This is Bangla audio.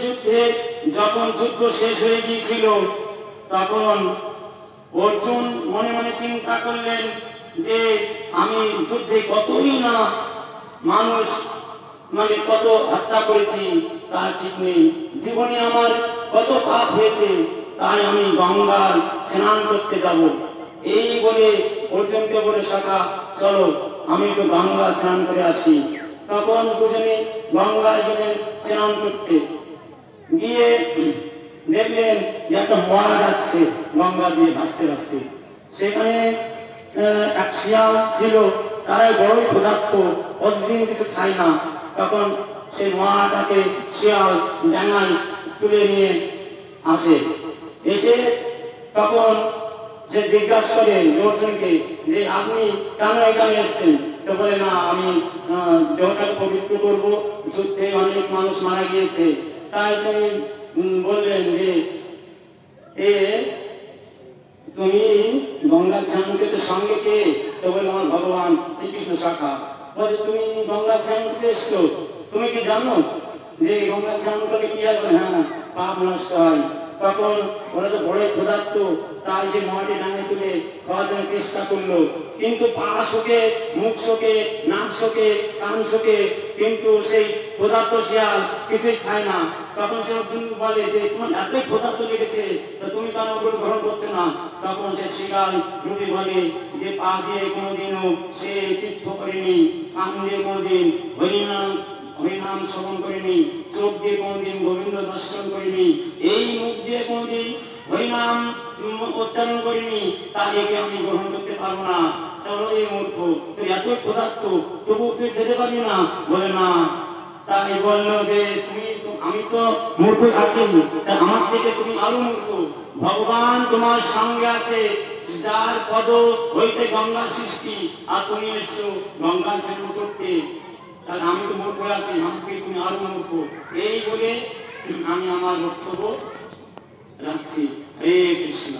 যুদ্ধে যখন যুদ্ধ শেষ হয়ে গিয়েছিল তখন অর্জুন মনে মনে চিন্তা করলেন যে আমি যুদ্ধে কতই না মানুষ কত হত্যা করেছি তার ঠিক নেই, জীবনে আমার কত পাপ হয়েছে, তাই আমি গঙ্গায় স্নান করতে যাব। এই বলে অর্জুনকে বলে সখা চলো আমি একটু গঙ্গা স্নান করে আসি। তখন দুজনে গঙ্গায় গেলেন স্নান করতে। গিয়ে দেখলেন যে একটা মরা যাচ্ছে গঙ্গা দিয়ে ভাসতে ভাসতে। সেখানে এক শিয়াল ছিল, তারাই বড়ই ক্ষুধার্ত, প্রতিদিন কিছু খায় না। তখন সেই মরাটাকে শিয়াল ডাঙায় তুলে নিয়ে আসে। এসে তখন সে জিজ্ঞাসা করে অর্জুনকে যে আপনি কেন এখানে এসছেন? তো বলে না আমি দেহটাকে পবিত্র করবো, যুদ্ধে অনেক মানুষ মারা গিয়েছে। তাই তিনি বললেন যে তুমি গঙ্গা স্নান করতে সঙ্গে কে? তো বলল আমার ভগবান শ্রীকৃষ্ণ সখা। বলছে তুমি গঙ্গা স্নান করতে এসছো, তুমি কি জানো যে গঙ্গা স্নান করলে কি আসবে? হ্যাঁ, পাপ নষ্ট হয়। তখন ওরা তো বড় ক্ষুধার্ত, তাই সে মাটি ডাঙে তুলে খাওয়ার জন্য চেষ্টা করলো, কিন্তু পা শোকে, মুখ শোকে, নাক শোকে, কান শোকে, কিন্তু সেই ক্ষুধার্ত শিয়াল কিছুই খায় না। তখন সে অর্জুন বলে যে তোমার এতই ক্ষুধার্ত লেগেছে, তো তুমি কেন ওগুলো গ্রহণ করছো না? তখন সে শিয়াল রূপে বলে যে পা দিয়ে কোনোদিনও সে তীর্থ করেনি, কান দিয়ে কোনোদিন হরিনাম শ্রবণ করিনি, চোখ দিয়ে কোনদিন গোবিন্দ দর্শন করিনি, এই মুখ দিয়ে কোনদিন হরিনাম উচ্চারণ করিনি, তাই একে আমি গ্রহণ করতে পারবো না। এই মূর্খ, তুই এত ক্ষুধার্ত তবু তুই খেতে পারবি না? বলে না। তাই বললো যে আমি তো মূর্খ আছি, আমার থেকে তুমি আরো মূর্খ। ভগবান তোমার সঙ্গে আছে, যার পদ হইতে গঙ্গা সৃষ্টি, আর তুমি এসছো গঙ্গা স্নান করতে। তাহলে আমি তো মূর্খ আছি, আমাকে তুমি আরো মূর্খ। এই বলে আমি আমার বক্তব্য রাখছি। হরে কৃষ্ণ।